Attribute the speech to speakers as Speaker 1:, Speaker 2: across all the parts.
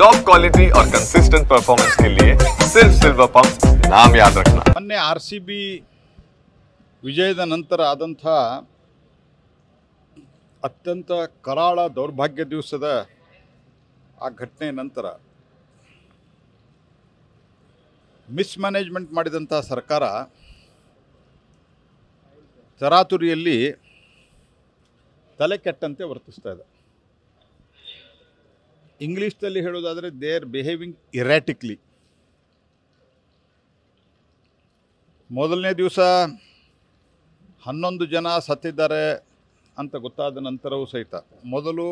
Speaker 1: Top quality और consistent performance के लिए सिर्फ सिल्वर पंप नाम याद रखना।
Speaker 2: ಮೊನ್ನೆ RCB ವಿಜಯದ ನಂತರ ಆದಂಥ ಅತ್ಯಂತ ಕರಾಳ ದೌರ್ಭಾಗ್ಯ ದಿವಸದ ಆ ಘಟನೆ ನಂತರ ಮಿಸ್ಮ್ಯಾನೇಜ್ಮೆಂಟ್ ಮಾಡಿದಂಥ ಸರ್ಕಾರ ತರಾತುರಿಯಲ್ಲಿ ತಲೆ ಕೆಟ್ಟಂತೆ ವರ್ತಿಸ್ತಾ ಇದೆ. ಇಂಗ್ಲೀಷ್ನಲ್ಲಿ ಹೇಳೋದಾದರೆ ದೇ ಆರ್ ಬಿಹೇವಿಂಗ್ ಇರ್ಯಾಟಿಕ್ಲಿ. ಮೊದಲನೇ ದಿವಸ 11 ಜನ ಸತ್ತಿದ್ದಾರೆ ಅಂತ ಗೊತ್ತಾದ ನಂತರವೂ ಸಹಿತ ಮೊದಲು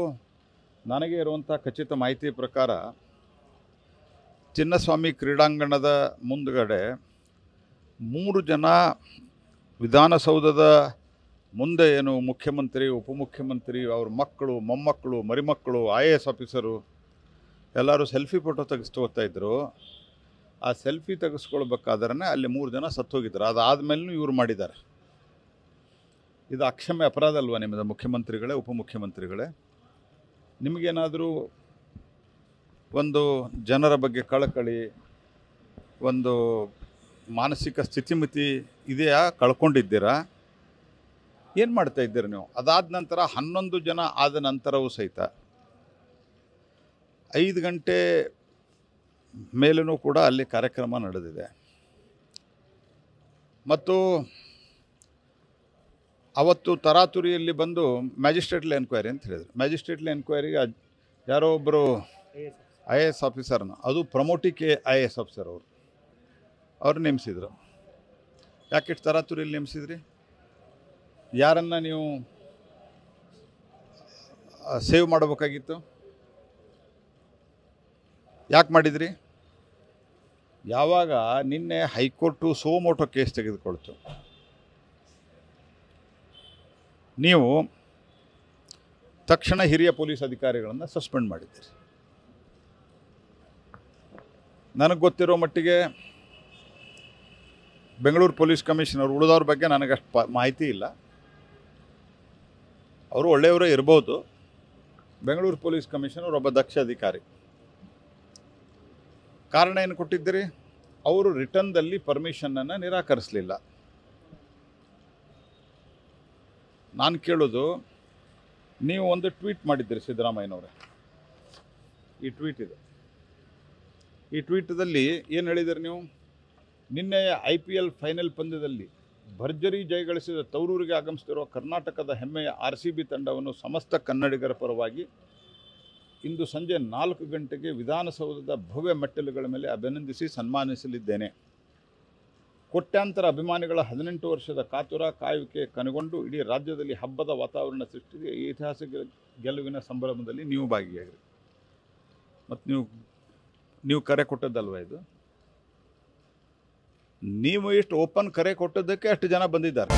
Speaker 2: ನನಗೆ ಇರುವಂಥ ಖಚಿತ ಮಾಹಿತಿ ಪ್ರಕಾರ ಚಿನ್ನಸ್ವಾಮಿ ಕ್ರೀಡಾಂಗಣದ ಮುಂದುಗಡೆ 3 ಜನ ವಿಧಾನಸೌಧದ ಮುಂದೆ ಏನು ಮುಖ್ಯಮಂತ್ರಿ, ಉಪಮುಖ್ಯಮಂತ್ರಿ, ಅವ್ರ ಮಕ್ಕಳು, ಮೊಮ್ಮಕ್ಕಳು, ಮರಿಮಕ್ಕಳು, IAS ಆಫೀಸರು ಎಲ್ಲರೂ ಸೆಲ್ಫಿ ಫೋಟೋ ತೆಗೆಸ್ಕೋತಾ ಇದ್ದರು. ಆ ಸೆಲ್ಫಿ ತೆಗೆಸ್ಕೊಳ್ಬೇಕಾದ್ರೆ ಅಲ್ಲಿ 3 ಜನ ಸತ್ತೋಗಿದ್ರು. ಅದಾದಮೇಲೂ ಇವರು ಮಾಡಿದ್ದಾರೆ. ಇದು ಅಕ್ಷಮ್ಯ ಅಪರಾಧ ಅಲ್ವಾ ನಿಮ್ಮದು ಮುಖ್ಯಮಂತ್ರಿಗಳೇ, ಉಪಮುಖ್ಯಮಂತ್ರಿಗಳೇ? ನಿಮಗೇನಾದರೂ ಒಂದು ಜನರ ಬಗ್ಗೆ ಕಳಕಳಿ, ಒಂದು ಮಾನಸಿಕ ಸ್ಥಿತಿಮಿತಿ ಇದೆಯಾ? ಕಳ್ಕೊಂಡಿದ್ದೀರಾ? ಏನು ಮಾಡ್ತಾ ಇದ್ದೀರಿ ನೀವು? ಅದಾದ ನಂತರ 11 ಜನ ಆದ ನಂತರವೂ ಸಹಿತ 5 ಗಂಟೆ ಮೇಲೂ ಕೂಡ ಅಲ್ಲಿ ಕಾರ್ಯಕ್ರಮ ನಡೆದಿದೆ. ಮತ್ತು ಅವತ್ತು ತರಾತುರಿಯಲ್ಲಿ ಬಂದು ಮ್ಯಾಜಿಸ್ಟ್ರೇಟ್ಲಿ ಎನ್ಕ್ವೈರಿ ಅಂತ ಹೇಳಿದರು. ಮ್ಯಾಜಿಸ್ಟ್ರೇಟ್ಲಿ ಎನ್ಕ್ವೈರಿಗೆ ಯಾರೋ ಒಬ್ಬರು IAS ಆಫೀಸರ್ನ, ಅದು ಪ್ರಮೋಟಿಕೆ IAS ಆಫೀಸರ್ ಅವ್ರು ನೇಮಿಸಿದರು. ಯಾಕೆ ತರಾತುರಿಯಲ್ಲಿ ನೇಮಿಸಿದ್ರಿ? ಯಾರನ್ನು ನೀವು ಸೇವ್ ಮಾಡಬೇಕಾಗಿತ್ತು? ಯಾಕೆ ಮಾಡಿದ್ರಿ? ಯಾವಾಗ ನಿನ್ನೆ ಹೈಕೋರ್ಟು ಸೋಮೋಟೋ ಕೇಸ್ ತೆಗೆದುಕೊಳ್ತು, ನೀವು ತಕ್ಷಣ ಹಿರಿಯ ಪೊಲೀಸ್ ಅಧಿಕಾರಿಗಳನ್ನು ಸಸ್ಪೆಂಡ್ ಮಾಡಿದ್ದೀರಿ. ನನಗೆ ಗೊತ್ತಿರೋ ಮಟ್ಟಿಗೆ ಬೆಂಗಳೂರು ಪೊಲೀಸ್ ಕಮಿಷನರ್, ಉಳಿದವ್ರ ಬಗ್ಗೆ ನನಗಷ್ಟು ಮಾಹಿತಿ ಇಲ್ಲ, ಅವರು ಒಳ್ಳೆಯವರೇ ಇರ್ಬೋದು. ಬೆಂಗಳೂರು ಪೊಲೀಸ್ ಕಮಿಷನರ್ ಒಬ್ಬ ದಕ್ಷ ಅಧಿಕಾರಿ. ಕಾರಣ ಏನು ಕೊಟ್ಟಿದ್ದೀರಿ? ಅವರು ರಿಟರ್ನ್ದಲ್ಲಿ ಪರ್ಮಿಷನನ್ನು ನಿರಾಕರಿಸಲಿಲ್ಲ. ನಾನು ಕೇಳೋದು, ನೀವು ಒಂದು ಟ್ವೀಟ್ ಮಾಡಿದ್ದೀರಿ ಸಿದ್ದರಾಮಯ್ಯನವರೇ. ಈ ಟ್ವೀಟ್ ಇದೆ. ಈ ಟ್ವೀಟದಲ್ಲಿ ಏನು ಹೇಳಿದ್ದೀರಿ ನೀವು? ನಿನ್ನೆ IPL ಫೈನಲ್ ಪಂದ್ಯದಲ್ಲಿ ಭರ್ಜರಿ ಜಯಗಳಿಸಿದ ತವರೂರಿಗೆ ಆಗಮಿಸುತ್ತಿರುವ ಕರ್ನಾಟಕದ ಹೆಮ್ಮೆಯ RCB ತಂಡವನ್ನು ಸಮಸ್ತ ಕನ್ನಡಿಗರ ಪರವಾಗಿ ಇಂದು ಸಂಜೆ 4 ಗಂಟೆಗೆ ವಿಧಾನಸೌಧದ ಭವ್ಯ ಮೆಟ್ಟಿಲುಗಳ ಮೇಲೆ ಅಭಿನಂದಿಸಿ ಸನ್ಮಾನಿಸಲಿದ್ದೇನೆ. ಕೋಟ್ಯಾಂತರ ಅಭಿಮಾನಿಗಳ 18 ವರ್ಷದ ಕಾತುರ ಕಾಯುವಿಕೆ ಕನಗೊಂಡು ಇಡೀ ರಾಜ್ಯದಲ್ಲಿ ಹಬ್ಬದ ವಾತಾವರಣ ಸೃಷ್ಟಿಸಿ ಈ ಐತಿಹಾಸಿಕ ಗೆಲುವಿನ ಸಂಭ್ರಮದಲ್ಲಿ ನೀವು ಭಾಗಿಯಾಗಿರಿ. ಮತ್ತು ನೀವು ಕರೆ ಕೊಟ್ಟದ್ದಲ್ವ ಇದು? ನೀವು ಇಷ್ಟು ಓಪನ್ ಕರೆ ಕೊಟ್ಟದ್ದಕ್ಕೆ ಅಷ್ಟು ಜನ ಬಂದಿದ್ದಾರೆ.